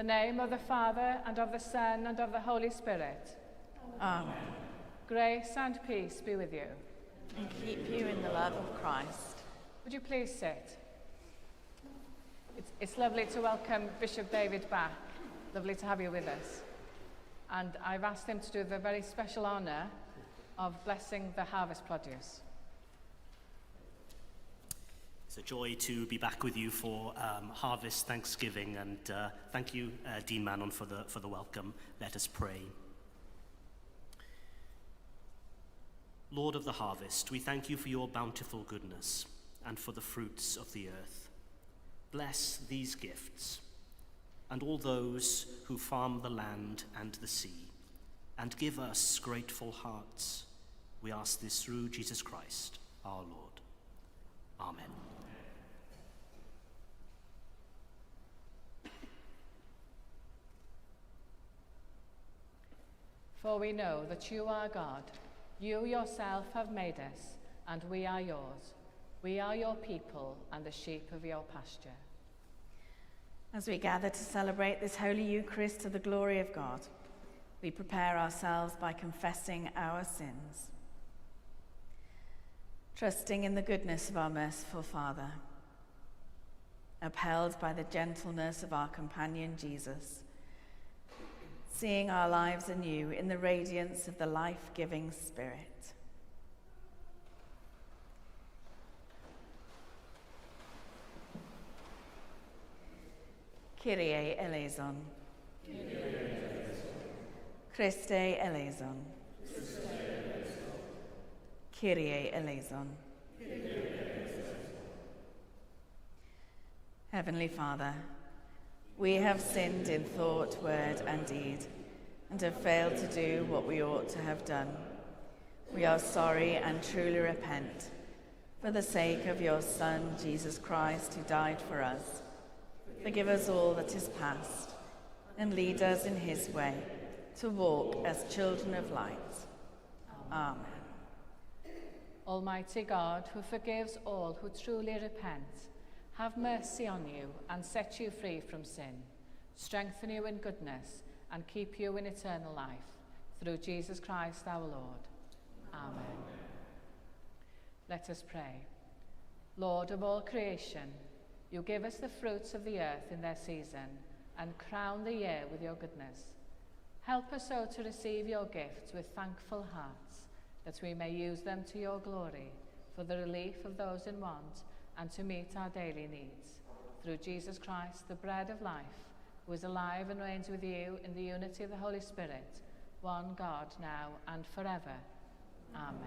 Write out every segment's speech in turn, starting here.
name of the Father, and of the Son, and of the Holy Spirit. Amen. Grace and peace be with you. And keep you in the love of Christ. Would you please sit? It's lovely to welcome Bishop David back. Lovely to have you with us. And I've asked him to do the very special honour of blessing the harvest produce. It's a joy to be back with you for Harvest Thanksgiving, and thank you, Dean Manon, for the welcome. Let us pray. Lord of the harvest, we thank you for your bountiful goodness and for the fruits of the earth. Bless these gifts and all those who farm the land and the sea, and give us grateful hearts. We ask this through Jesus Christ, our Lord. Amen. For we know that you are God. You yourself have made us, and we are yours. We are your people and the sheep of your pasture. As we gather to celebrate this Holy Eucharist to the glory of God, we prepare ourselves by confessing our sins. Trusting in the goodness of our merciful Father, upheld by the gentleness of our companion Jesus, seeing our lives anew in the radiance of the life-giving Spirit. Kyrie eleison. Christe eleison. Kyrie eleison. Heavenly Father, we have sinned in thought, word, and deed, and have failed to do what we ought to have done. We are sorry and truly repent, for the sake of your Son, Jesus Christ, who died for us. Forgive us all that is past, and lead us in his way, to walk as children of light. Amen. Almighty God, who forgives all who truly repent, have mercy on you and set you free from sin, strengthen you in goodness, and keep you in eternal life, through Jesus Christ our Lord. Amen. Let us pray. Lord of all creation, you give us the fruits of the earth in their season, and crown the year with your goodness. Help us so to receive your gifts with thankful hearts, that we may use them to your glory, for the relief of those in want, and to meet our daily needs. Through Jesus Christ, the bread of life, who is alive and reigns with you in the unity of the Holy Spirit, one God, now and forever. Amen.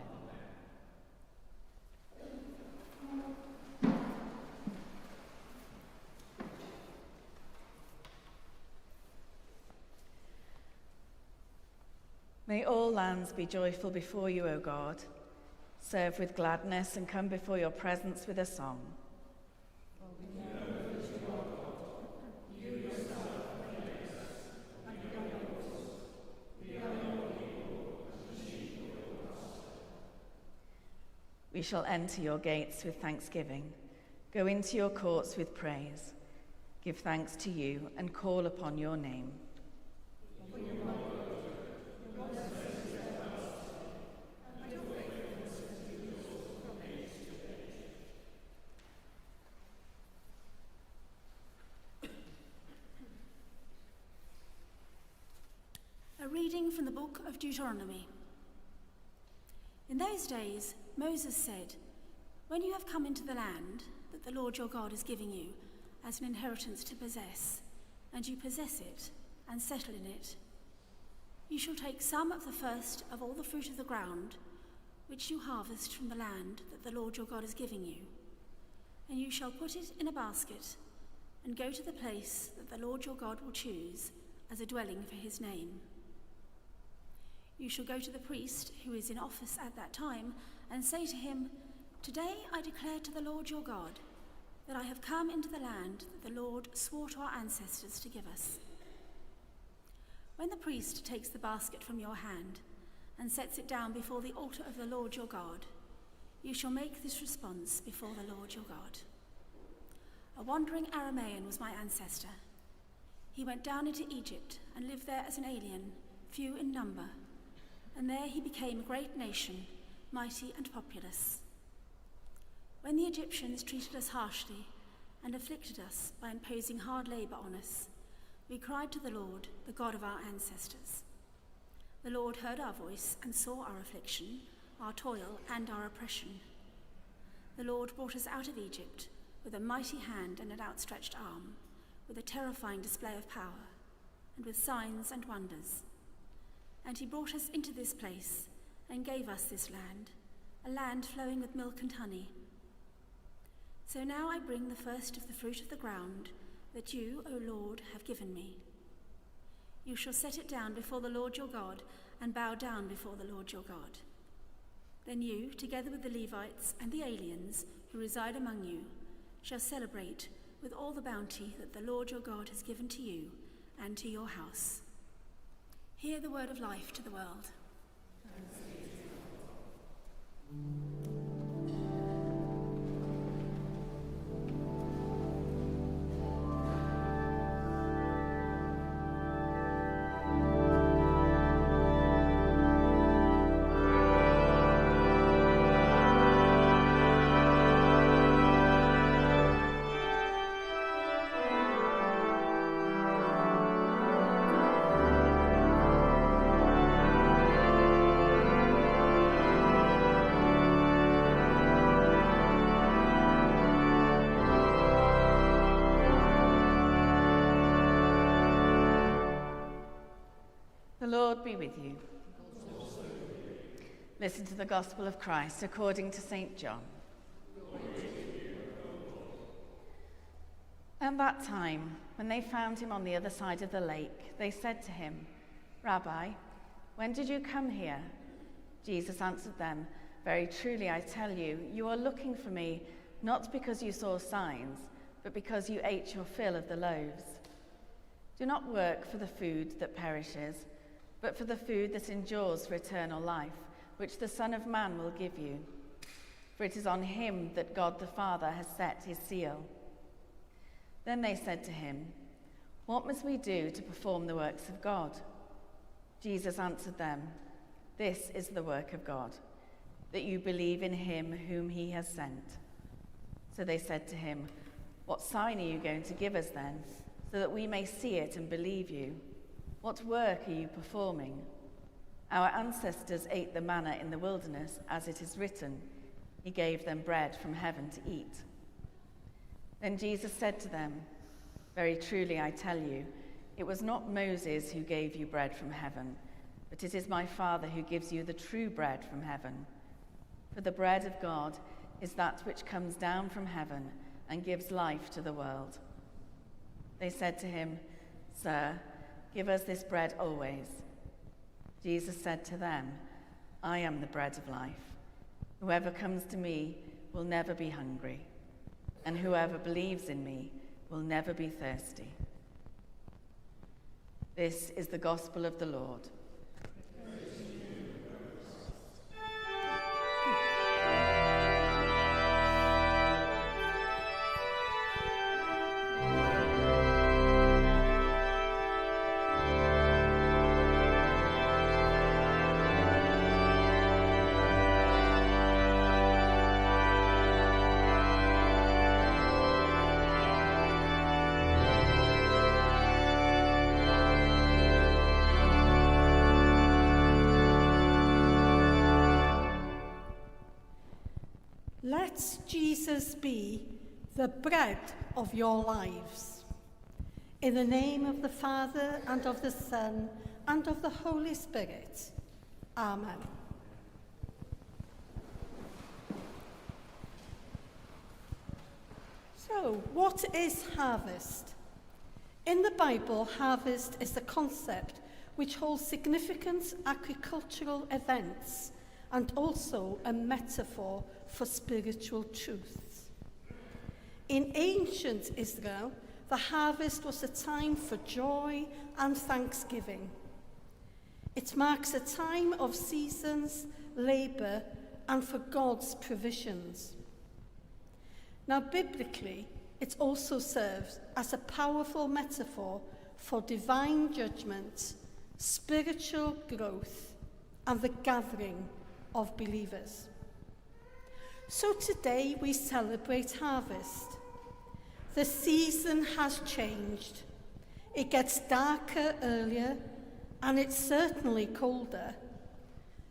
May all lands be joyful before you, O God. Serve with gladness and come before your presence with a song. We shall enter your gates with thanksgiving, go into your courts with praise, give thanks to you and call upon your name. A reading from the book of Deuteronomy. In those days, Moses said, "When you have come into the land that the Lord your God is giving you as an inheritance to possess, and you possess it and settle in it, you shall take some of the first of all the fruit of the ground, which you harvest from the land that the Lord your God is giving you, and you shall put it in a basket and go to the place that the Lord your God will choose as a dwelling for his name. You shall go to the priest who is in office at that time and say to him, 'Today I declare to the Lord your God that I have come into the land that the Lord swore to our ancestors to give us.' When the priest takes the basket from your hand and sets it down before the altar of the Lord your God, you shall make this response before the Lord your God. A wandering Aramaean was my ancestor. he went down into Egypt and lived there as an alien, few in number, and there he became a great nation, mighty and populous. When the Egyptians treated us harshly and afflicted us by imposing hard labour on us, we cried to the Lord, the God of our ancestors. The Lord heard our voice and saw our affliction, our toil and our oppression. The Lord brought us out of Egypt with a mighty hand and an outstretched arm, with a terrifying display of power, and with signs and wonders. And he brought us into this place and gave us this land, a land flowing with milk and honey. So now I bring the first of the fruit of the ground that you, O Lord, have given me. You shall set it down before the Lord your God and bow down before the Lord your God. Then you, together with the Levites and the aliens who reside among you, shall celebrate with all the bounty that the Lord your God has given to you and to your house. Hear the word of life to the world. The Lord be with you. Listen to the Gospel of Christ according to St. John. At that time, when they found him on the other side of the lake, they said to him, "Rabbi, when did you come here?" Jesus answered them, "Very truly I tell you, you are looking for me not because you saw signs, but because you ate your fill of the loaves. Do not work for the food that perishes, but for the food that endures for eternal life, which the Son of Man will give you. For it is on him that God the Father has set his seal." Then they said to him, "What must we do to perform the works of God?" Jesus answered them, "This is the work of God, that you believe in him whom he has sent." So they said to him, "What sign are you going to give us then, so that we may see it and believe you? What work are you performing? Our ancestors ate the manna in the wilderness, as it is written, 'He gave them bread from heaven to eat.'" Then Jesus said to them, "Very truly I tell you, it was not Moses who gave you bread from heaven, but it is my Father who gives you the true bread from heaven. For the bread of God is that which comes down from heaven and gives life to the world." They said to him, "Sir, give us this bread always." Jesus said to them, "I am the bread of life. Whoever comes to me will never be hungry, and whoever believes in me will never be thirsty." This is the gospel of the Lord. Let Jesus be the bread of your lives. In the name of the Father, and of the Son, and of the Holy Spirit. Amen. So, what is harvest? In the Bible, harvest is the concept which holds significant agricultural events and also a metaphor for spiritual truths. In ancient Israel, the harvest was a time for joy and thanksgiving. It marks a time of seasons, labour, and for God's provisions. Now, biblically, it also serves as a powerful metaphor for divine judgment, spiritual growth, and the gathering of believers. So today we celebrate harvest. The season has changed. It gets darker earlier, and it's certainly colder.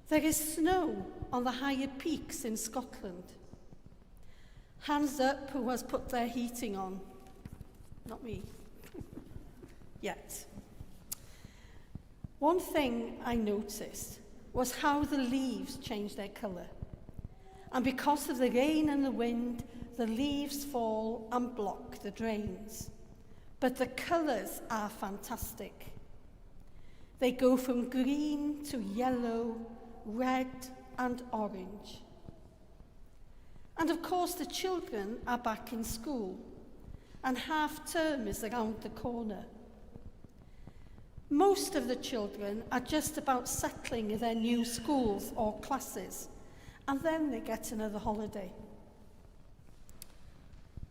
There is snow on the higher peaks in Scotland. Hands up who has put their heating on. Not me. Yet. One thing I noticed was how the leaves changed their colour. And because of the rain and the wind, the leaves fall and block the drains. But the colours are fantastic. They go from green to yellow, red and orange. And of course the children are back in school, and half term is around the corner. Most of the children are just about settling in their new schools or classes, and then they get another holiday.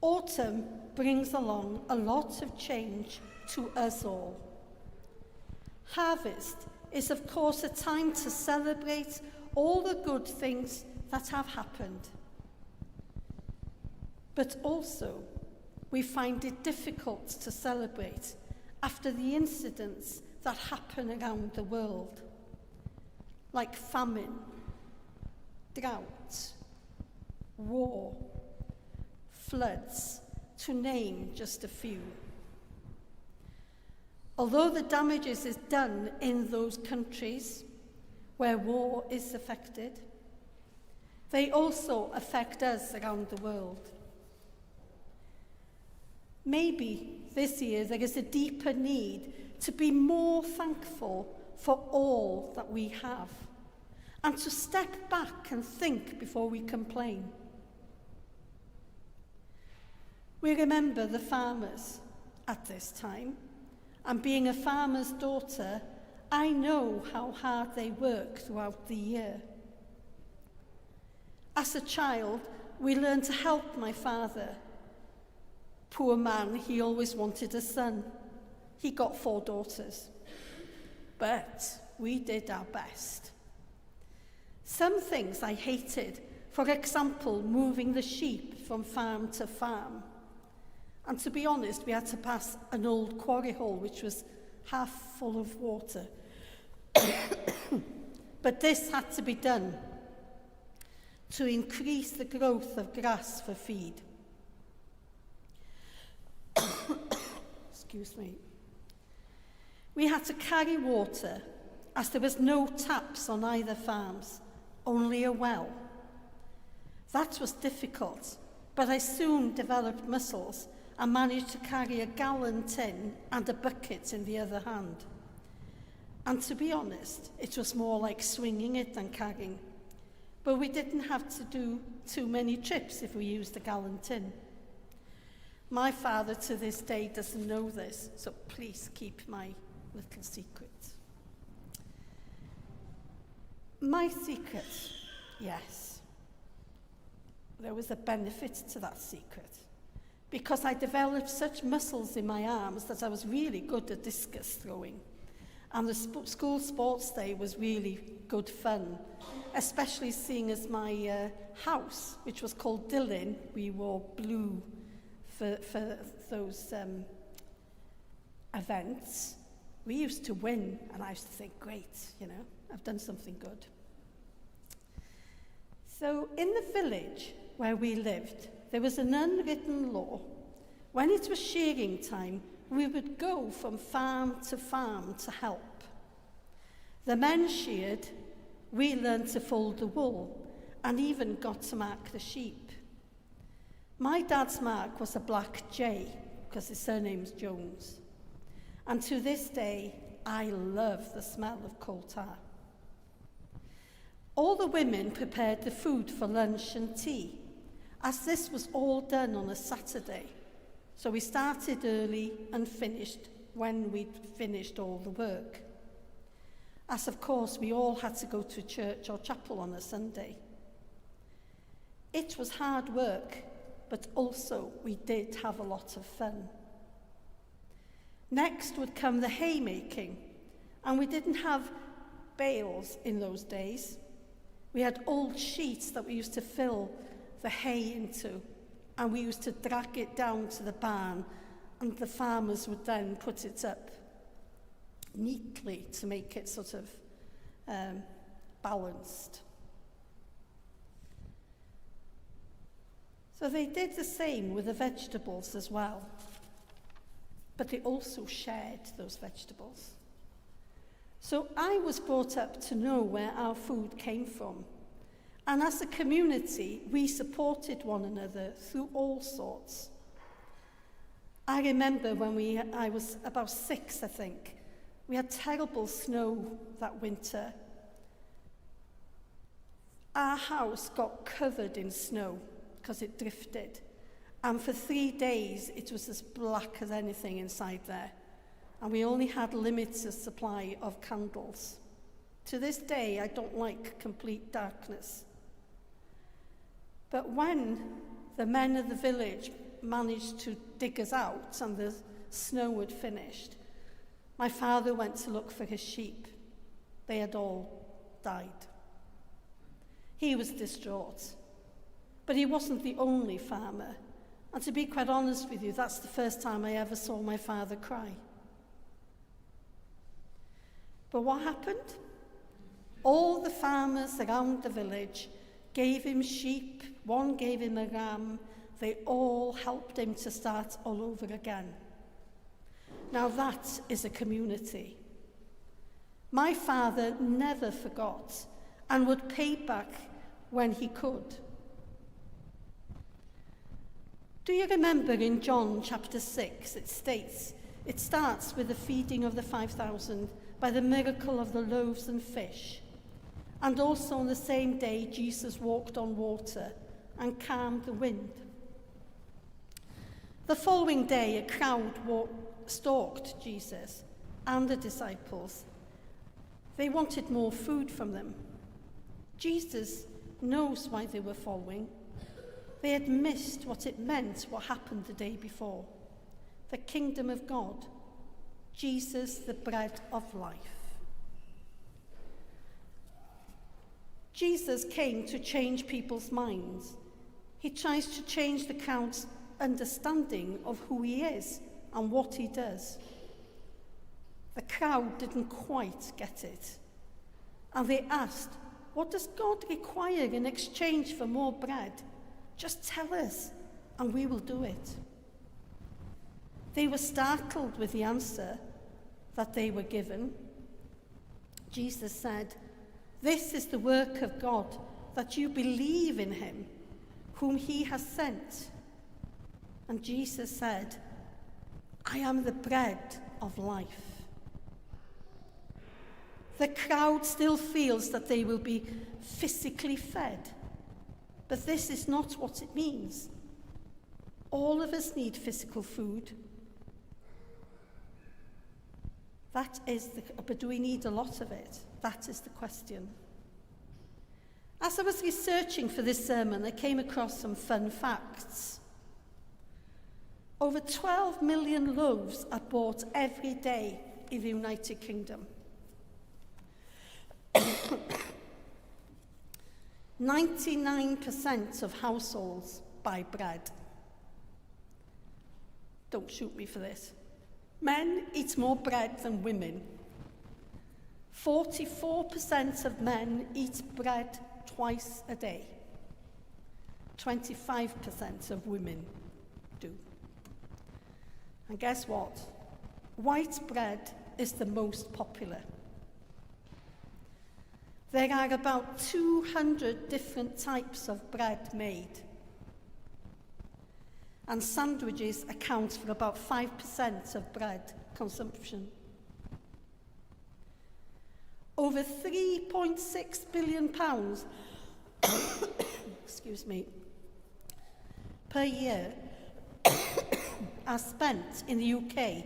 Autumn brings along a lot of change to us all. Harvest is, of course, a time to celebrate all the good things that have happened. But also, we find it difficult to celebrate after the incidents that happen around the world, like famine, drought, war, floods, to name just a few. Although the damage is done in those countries where war is affected, they also affect us around the world. Maybe this year there is a deeper need to be more thankful for all that we have, and to step back and think before we complain. We remember the farmers at this time, and being a farmer's daughter, I know how hard they work throughout the year. As a child, we learned to help my father. Poor man, he always wanted a son. He got 4 daughters. But we did our best. Some things I hated, for example, moving the sheep from farm to farm. And to be honest, we had to pass an old quarry hole which was half full of water. But this had to be done to increase the growth of grass for feed. Excuse me. We had to carry water as there was no taps on either farms, only a well. That was difficult, but I soon developed muscles and managed to carry a gallon tin and a bucket in the other hand. And to be honest, it was more like swinging it than carrying. But we didn't have to do too many trips if we used a gallon tin. My father to this day doesn't know this, so please keep my little secret. My secret, yes. There was a benefit to that secret, because I developed such muscles in my arms that I was really good at discus throwing. And the school sports day was really good fun, especially seeing as my house, which was called Dillon, we wore blue for those events. We used to win, and I used to think, great, you know, I've done something good. So in the village where we lived, there was an unwritten law. When it was shearing time, we would go from farm to help. The men sheared, we learned to fold the wool, and even got to mark the sheep. My dad's mark was a black J, because his surname's Jones. And to this day, I love the smell of coal tar. All the women prepared the food for lunch and tea, as this was all done on a Saturday. So we started early and finished when we'd finished all the work. As of course, we all had to go to church or chapel on a Sunday. It was hard work, but also we did have a lot of fun. Next would come the haymaking, and we didn't have bales in those days. We had old sheets that we used to fill the hay into, and we used to drag it down to the barn, and the farmers would then put it up neatly to make it sort of balanced. So they did the same with the vegetables as well, but they also shared those vegetables. So I was brought up to know where our food came from. And as a community, we supported one another through all sorts. I remember when I was about 6, I think, we had terrible snow that winter. Our house got covered in snow because it drifted. And for 3 days, it was as black as anything inside there. And we only had limited supply of candles. To this day, I don't like complete darkness. But when the men of the village managed to dig us out and the snow had finished, my father went to look for his sheep. They had all died. He was distraught. But he wasn't the only farmer. And to be quite honest with you, that's the first time I ever saw my father cry. But what happened? All the farmers around the village gave him sheep, one gave him a ram. They all helped him to start all over again. Now that is a community. My father never forgot and would pay back when he could. Do you remember in John chapter 6, it starts with the feeding of the 5,000 by the miracle of the loaves and fish. And also on the same day, Jesus walked on water and calmed the wind. The following day, a crowd stalked Jesus and the disciples. They wanted more food from them. Jesus knows why they were following. They had missed what it meant, what happened the day before. The kingdom of God. Jesus, the bread of life. Jesus came to change people's minds. He tries to change the crowd's understanding of who he is and what he does. The crowd didn't quite get it. And they asked, what does God require in exchange for more bread? Just tell us, and we will do it. They were startled with the answer that they were given. Jesus said, "This is the work of God, that you believe in him, whom he has sent." And Jesus said, "I am the bread of life." The crowd still feels that they will be physically fed, but this is not what it means. All of us need physical food. But do we need a lot of it? That is the question. As I was researching for this sermon, I came across some fun facts. Over 12 million loaves are bought every day in the United Kingdom. 99% of households buy bread. Don't shoot me for this. Men eat more bread than women. 44% of men eat bread twice a day. 25% of women do. And guess what? White bread is the most popular. There are about 200 different types of bread made. And sandwiches account for about 5% of bread consumption. Over £3.6 billion per year are spent in the UK,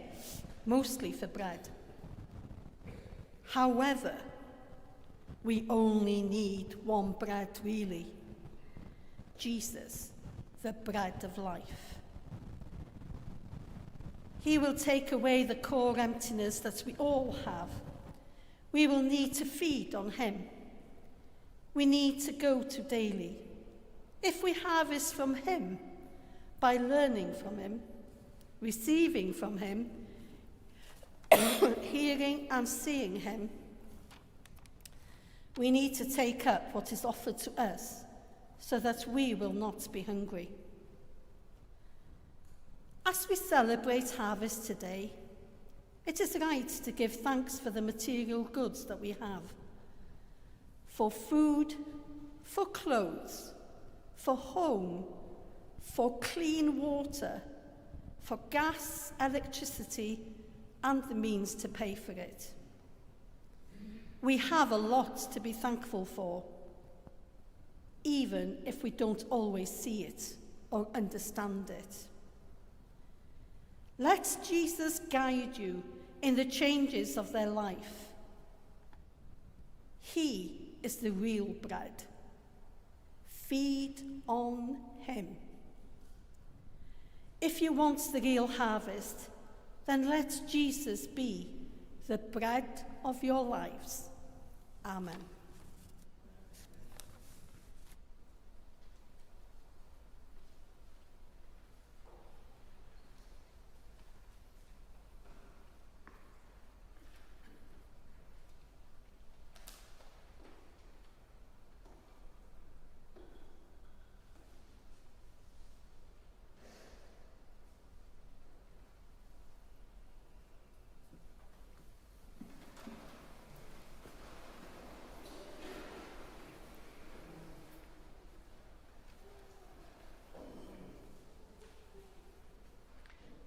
mostly for bread. However, we only need one bread, really. Jesus, the bread of life. He will take away the core emptiness that we all have. We will need to feed on him. We need to go to daily. If we harvest from him, by learning from him, receiving from him, hearing and seeing him, we need to take up what is offered to us so that we will not be hungry. As we celebrate harvest today, it is right to give thanks for the material goods that we have. For food, for clothes, for home, for clean water, for gas, electricity, and the means to pay for it. We have a lot to be thankful for, even if we don't always see it or understand it. Let Jesus guide you in the changes of their life. He is the real bread. Feed on him. If you want the real harvest, then let Jesus be the bread of your lives. Amen.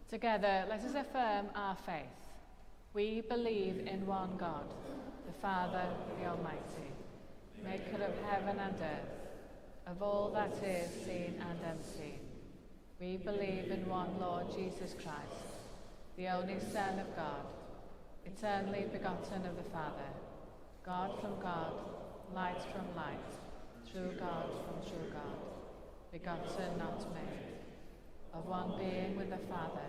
Together, let us affirm our faith. We believe in one God, the Father, the Almighty, maker of heaven and earth, of all that is seen and unseen. We believe in one Lord Jesus Christ, the only Son of God, eternally begotten of the Father, God from God, light from light, true God from true God, begotten, not made, of one being with the Father.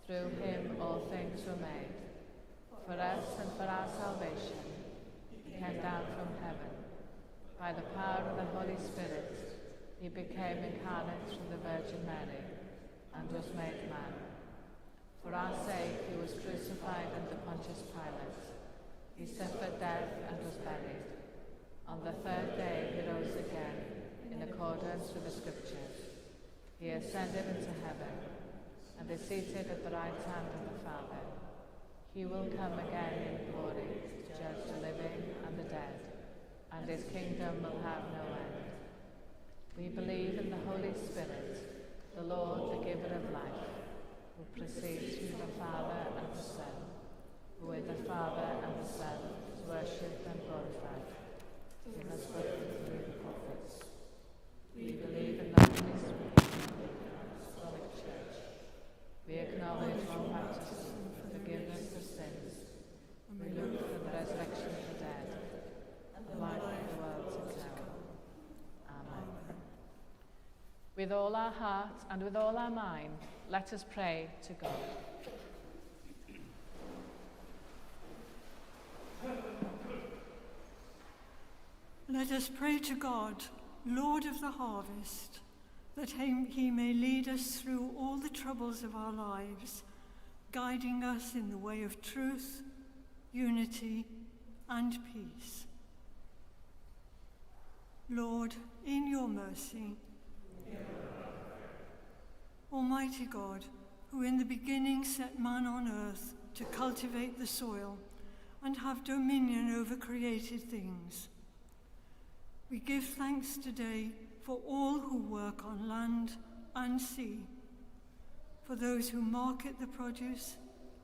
Through him all things were made. For us and for our salvation, he came down from heaven. By the power of the Holy Spirit, he became incarnate from the Virgin Mary and was made man. For our sake, he was crucified under Pontius Pilate. He suffered death and was buried. On the third day, he rose again, in accordance with the Scriptures. He ascended into heaven and is seated at the right hand of the Father. He will come again in glory to judge the living and the dead, and his kingdom will have no end. We believe in the Holy Spirit, the Lord, the giver of life, who proceeds from the Father and the Son, who with the Father and the Son is worshipped and glorified. He has spoken through the prophets. We believe in the Holy Spirit, Catholic Church. We acknowledge one baptism for forgiveness of sins. We look for the resurrection of the dead and the life of the world to come. Amen. With all our heart and with all our mind, let us pray to God. Let us pray to God, Lord of the harvest, that he may lead us through all the troubles of our lives, guiding us in the way of truth, unity, and peace. Lord, in your mercy, Almighty God, who in the beginning set man on earth to cultivate the soil and have dominion over created things, we give thanks today for all who work on land and sea, for those who market the produce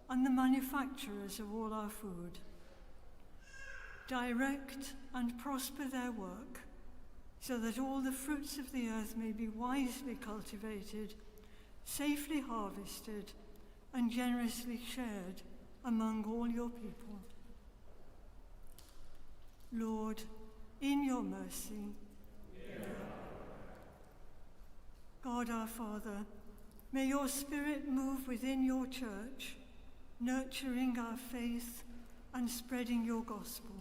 and the manufacturers of all our food. Direct and prosper their work, so that all the fruits of the earth may be wisely cultivated, safely harvested, and generously shared among all your people. Lord, in your mercy, God our Father, May your Spirit move within your church, nurturing our faith and spreading your gospel.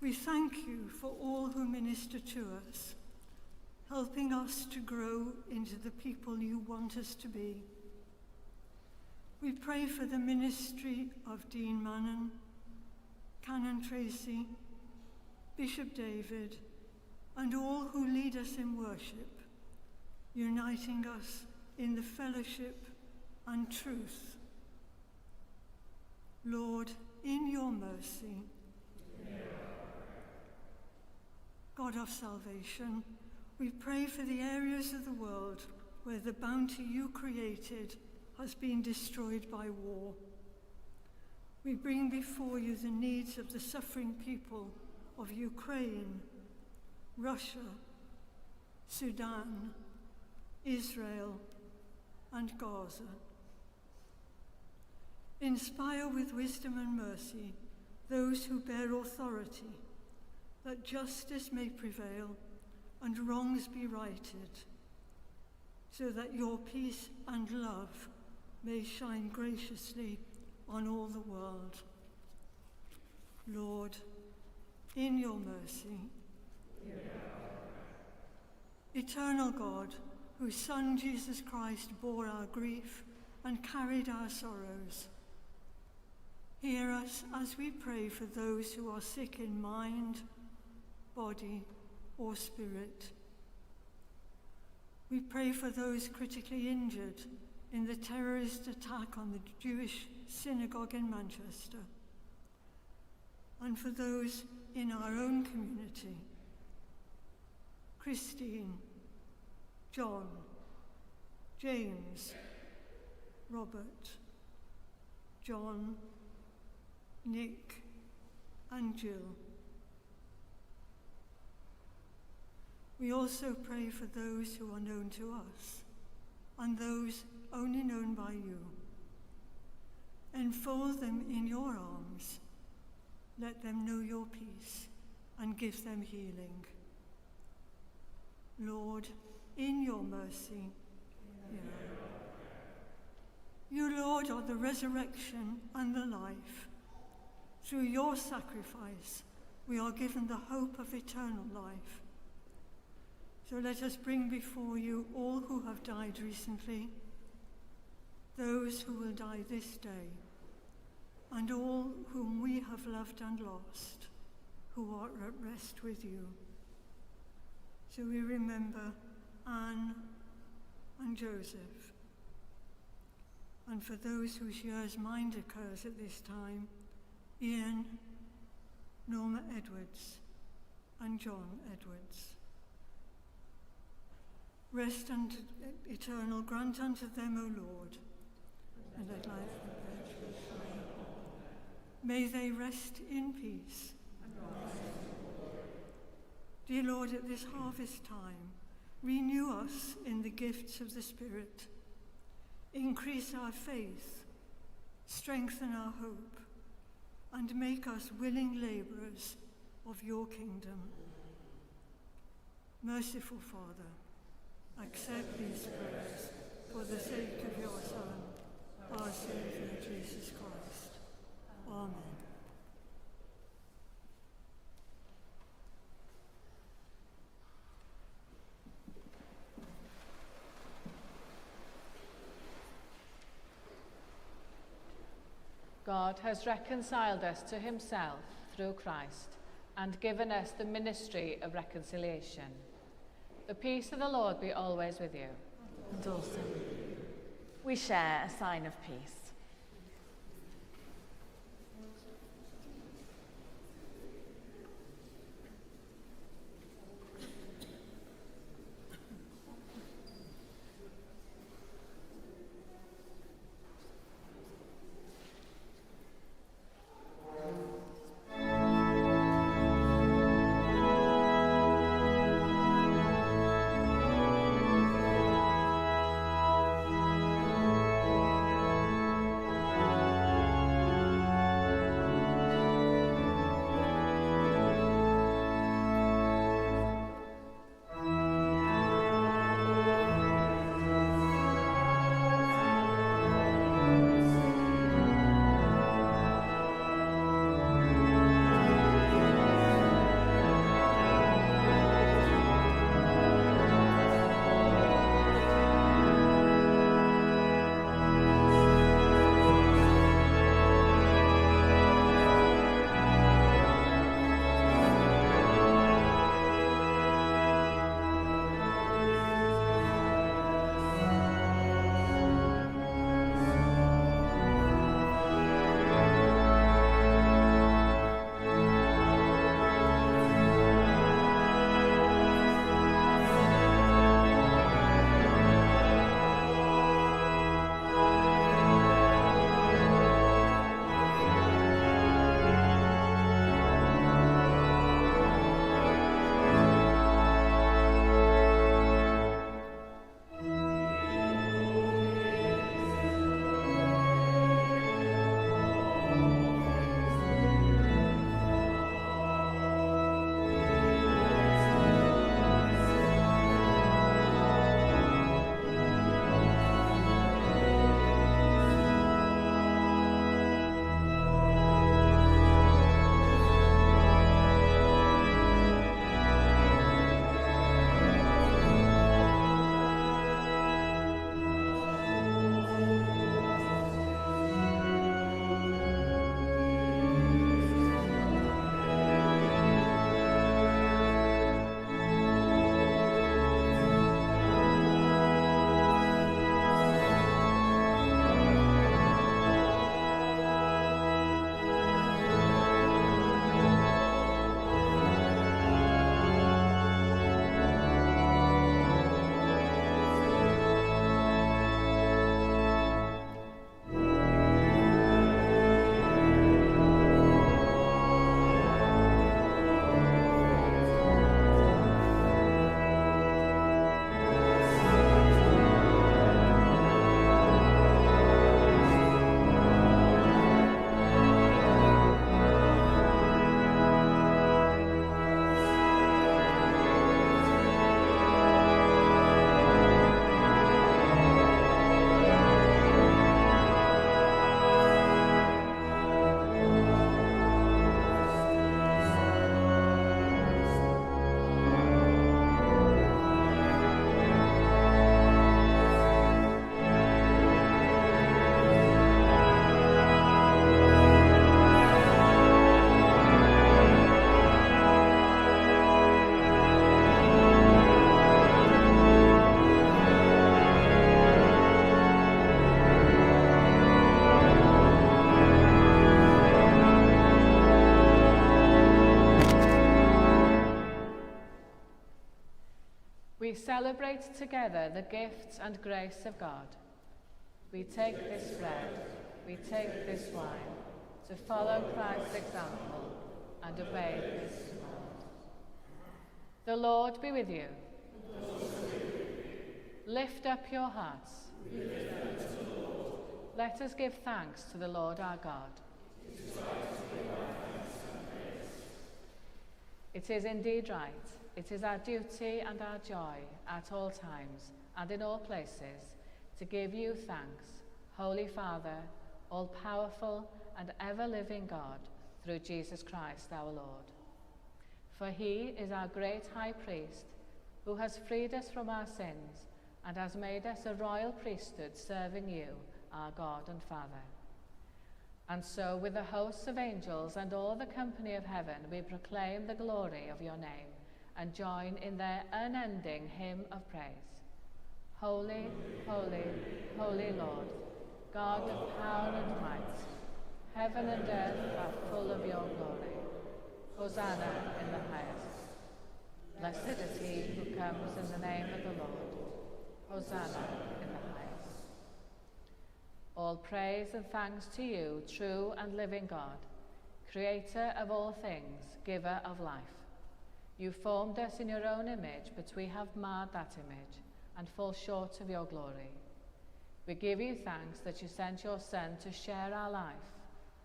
We thank you for all who minister to us, helping us to grow into the people you want us to be. We pray for the ministry of Dean Mannon, Canon Tracy, Bishop David, and all who lead us in worship, uniting us in the fellowship and truth. Lord, in your mercy, God of salvation, we pray for the areas of the world where the bounty you created has been destroyed by war. We bring before you the needs of the suffering people of Ukraine, Russia, Sudan, Israel, and Gaza. Inspire with wisdom and mercy those who bear authority, that justice may prevail and wrongs be righted, so that your peace and love may shine graciously on all the world. Lord, in your mercy, eternal God, whose Son Jesus Christ bore our grief and carried our sorrows, hear us as we pray for those who are sick in mind, body, or spirit. We pray for those critically injured in the terrorist attack on the Jewish synagogue in Manchester, and for those in our own community: Christine, John, James, Robert, John, Nick, and Jill. We also pray for those who are known to us and those only known by you. Enfold them in your arms. Let them know your peace and give them healing. Lord, in your mercy, hear. You, Lord, are the resurrection and the life. Through your sacrifice, we are given the hope of eternal life. So let us bring before you all who have died recently, those who will die this day, and all whom we have loved and lost, who are at rest with you. So we remember Anne and Joseph. And for those whose year's mind occurs at this time, Ian, Norma Edwards, and John Edwards. Rest and eternal grant unto them, O Lord, and let life be perpetual. May they rest in peace. Dear Lord, at this harvest time, renew us in the gifts of the Spirit. Increase our faith, strengthen our hope, and make us willing labourers of your kingdom. Merciful Father, accept these prayers for the sake of your Son, our Saviour, Jesus Christ. Amen. God has reconciled us to himself through Christ and given us the ministry of reconciliation. The peace of the Lord be always with you. And also, we share a sign of peace. We celebrate together the gifts and grace of God. We take this bread, we take this wine, to follow Christ's example and obey his command. The Lord be with you. Lift up your hearts. Let us give thanks to the Lord our God. It is indeed right. It is our duty and our joy at all times and in all places to give you thanks, Holy Father, all-powerful and ever-living God, through Jesus Christ our Lord. For he is our great high priest, who has freed us from our sins and has made us a royal priesthood serving you, our God and Father. And so with the hosts of angels and all the company of heaven, we proclaim the glory of your name and join in their unending hymn of praise. Holy, holy, holy Lord, God of power and might, heaven and earth are full of your glory. Hosanna in the highest. Blessed is he who comes in the name of the Lord. Hosanna in the highest. All praise and thanks to you, true and living God, creator of all things, giver of life. You formed us in your own image, but we have marred that image and fall short of your glory. We give you thanks that you sent your Son to share our life.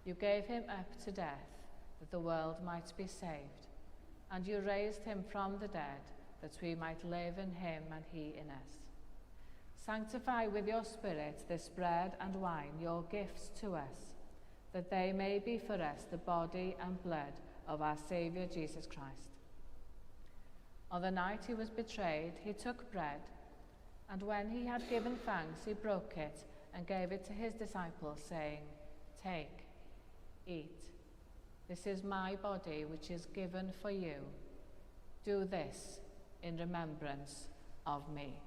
You gave him up to death, that the world might be saved. And you raised him from the dead, that we might live in him and he in us. Sanctify with your Spirit this bread and wine, your gifts to us, that they may be for us the body and blood of our Saviour Jesus Christ. On the night he was betrayed, he took bread, and when he had given thanks, he broke it and gave it to his disciples, saying, "Take, eat. This is my body, which is given for you. Do this in remembrance of me."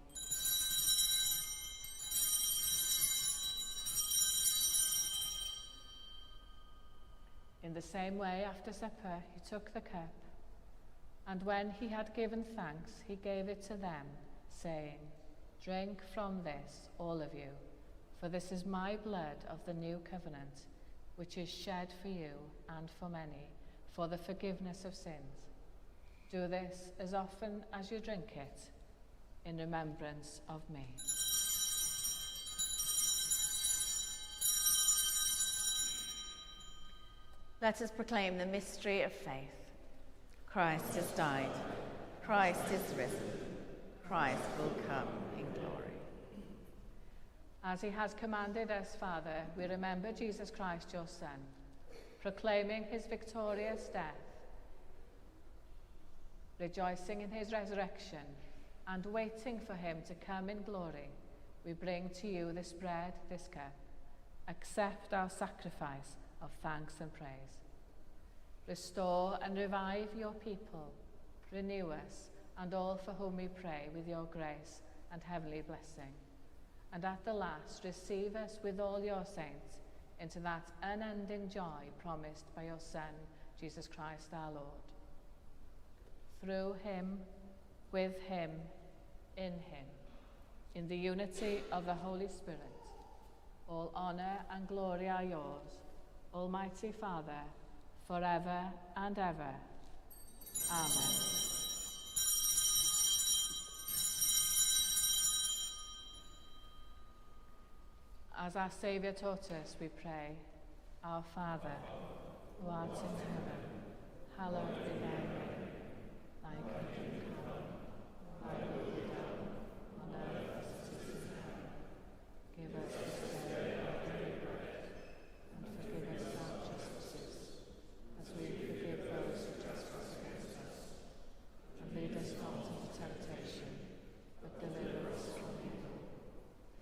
In the same way, after supper, he took the cup, and when he had given thanks, he gave it to them, saying, "Drink from this, all of you, for this is my blood of the new covenant, which is shed for you and for many, for the forgiveness of sins. Do this as often as you drink it, in remembrance of me." Let us proclaim the mystery of faith. Christ has died. Christ is risen. Christ will come in glory. As he has commanded us, Father, we remember Jesus Christ, your Son, proclaiming his victorious death, rejoicing in his resurrection, and waiting for him to come in glory. We bring to you this bread, this cup. Accept our sacrifice of thanks and praise. Restore and revive your people. Renew us and all for whom we pray with your grace and heavenly blessing. And at the last, receive us with all your saints into that unending joy promised by your Son, Jesus Christ our Lord. Through him, with him, in the unity of the Holy Spirit, all honour and glory are yours, Almighty Father, forever and ever. Amen. As our Saviour taught us, we pray, Our Father, who art in heaven, hallowed be thy name. Thy kingdom come, thy will be done, on earth as it is in heaven. Give us this day our daily bread, and forgive us our trespasses, as we forgive those who trespass against us. And lead us not into temptation, but deliver us from evil.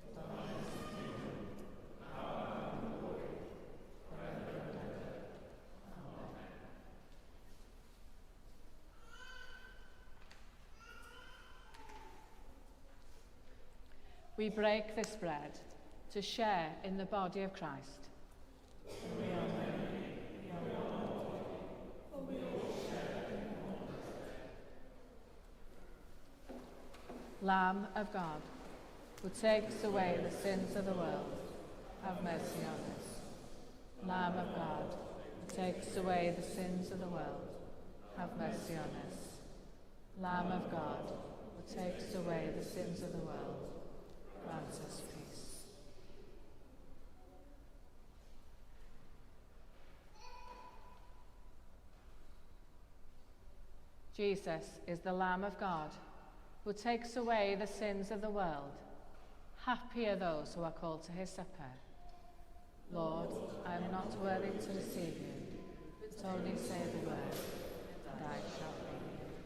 For thine is the kingdom, power, and glory, forever and ever. Amen. We break this bread to share in the body of Christ. We are many, we are one, for we all share in one. Lamb of God, who takes away the sins of the world, have mercy on us. Lamb of God, who takes away the sins of the world, have mercy on us. Lamb of God, who takes away the sins of the world, grant us peace. Jesus is the Lamb of God, who takes away the sins of the world. Happy are those who are called to his supper. Lord, I am not worthy to receive you, but only say the word, and I shall be healed.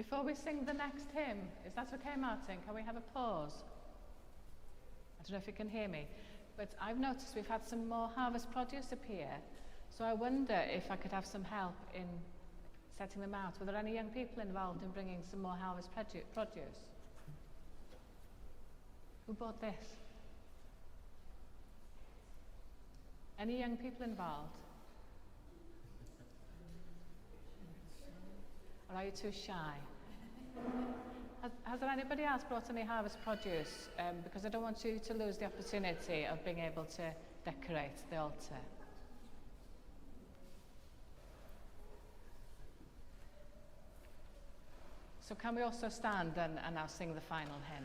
Before we sing the next hymn, is that okay, Martin? Can we have a pause? I don't know if you can hear me, but I've noticed we've had some more harvest produce appear, so I wonder if I could have some help in setting them out. Were there any young people involved in bringing some more harvest produce? Who bought this? Any young people involved? Or are you too shy? Has there anybody else brought any harvest produce? Because I don't want you to lose the opportunity of being able to decorate the altar. So can we also stand and now sing the final hymn?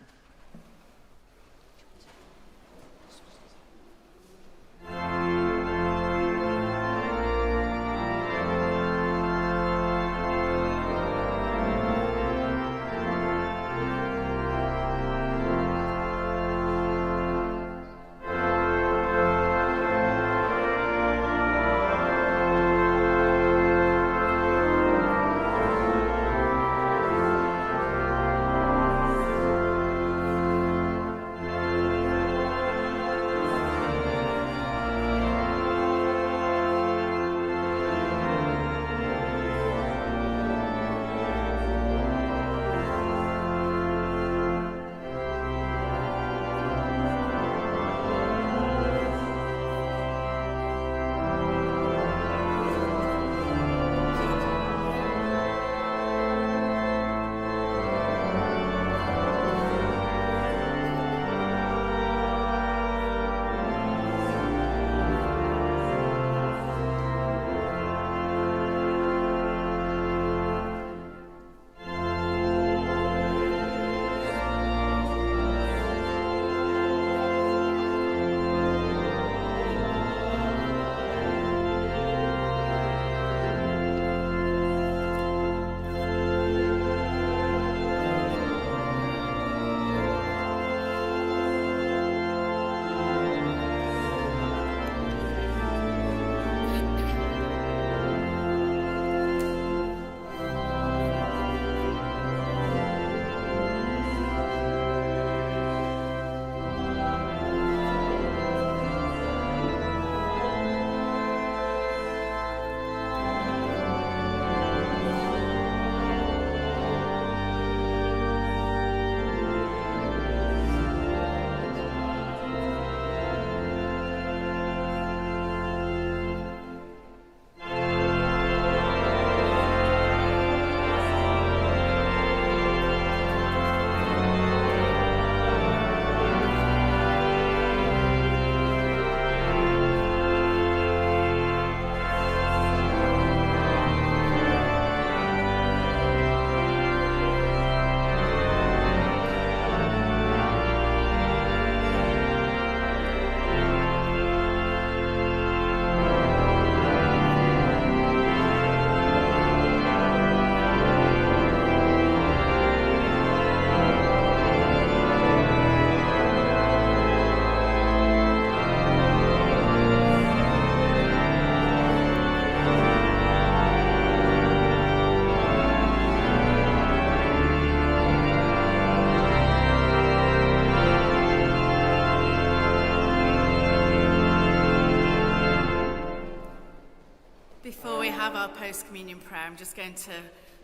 Before we have our post-communion prayer, I'm just going to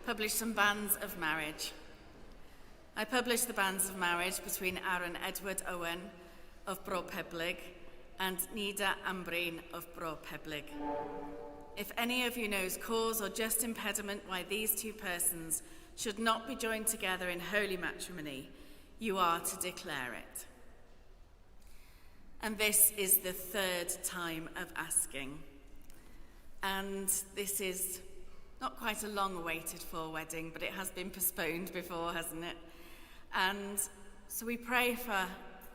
publish some banns of marriage. I publish the banns of marriage between Aaron Edward Owen of Bro Peblig and Nida Ambrin of Bro Peblig. If any of you knows cause or just impediment why these two persons should not be joined together in holy matrimony, you are to declare it. And this is the third time of asking. And this is not quite a long-awaited for wedding, but it has been postponed before, hasn't it? And so we pray for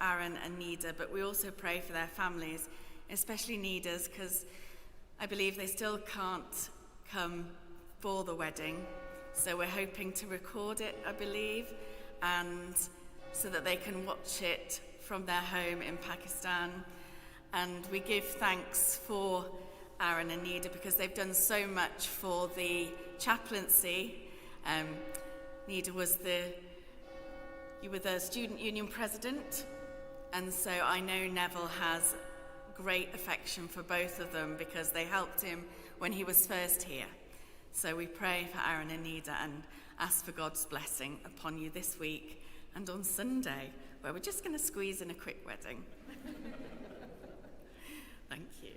Aaron and Nida, but we also pray for their families, especially Nida's, because I believe they still can't come for the wedding. So we're hoping to record it, I believe, and so that they can watch it from their home in Pakistan. And we give thanks for Aaron and Nida because they've done so much for the chaplaincy. Nida you were the student union president, and so I know Neville has great affection for both of them because they helped him when he was first here. So we pray for Aaron and Nida and ask for God's blessing upon you this week and on Sunday, where we're just going to squeeze in a quick wedding. Thank you.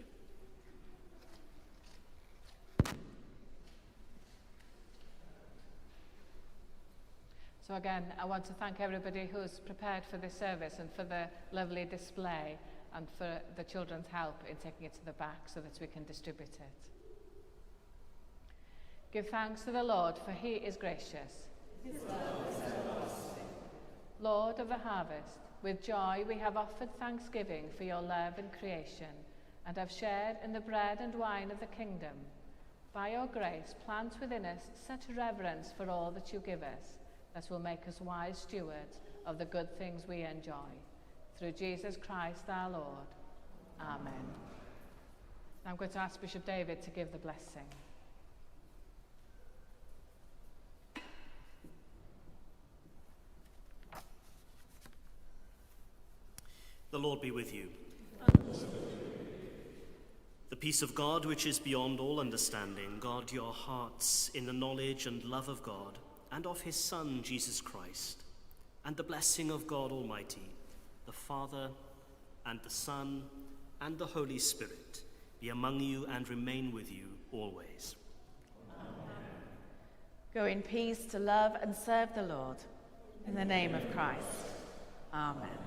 So again, I want to thank everybody who's prepared for this service and for the lovely display and for the children's help in taking it to the back so that we can distribute it. Give thanks to the Lord, for he is gracious. Lord of the harvest, with joy we have offered thanksgiving for your love and creation, and have shared in the bread and wine of the kingdom. By your grace, plant within us such reverence for all that you give us, that will make us wise stewards of the good things we enjoy. Through Jesus Christ our Lord. Amen. Now I'm going to ask Bishop David to give the blessing. The Lord be with you. The peace of God, which is beyond all understanding, guard your hearts in the knowledge and love of God and of his Son, Jesus Christ. And the blessing of God Almighty, the Father and the Son and the Holy Spirit be among you and remain with you always. Amen. Go in peace to love and serve the Lord. In the name of Christ. Amen.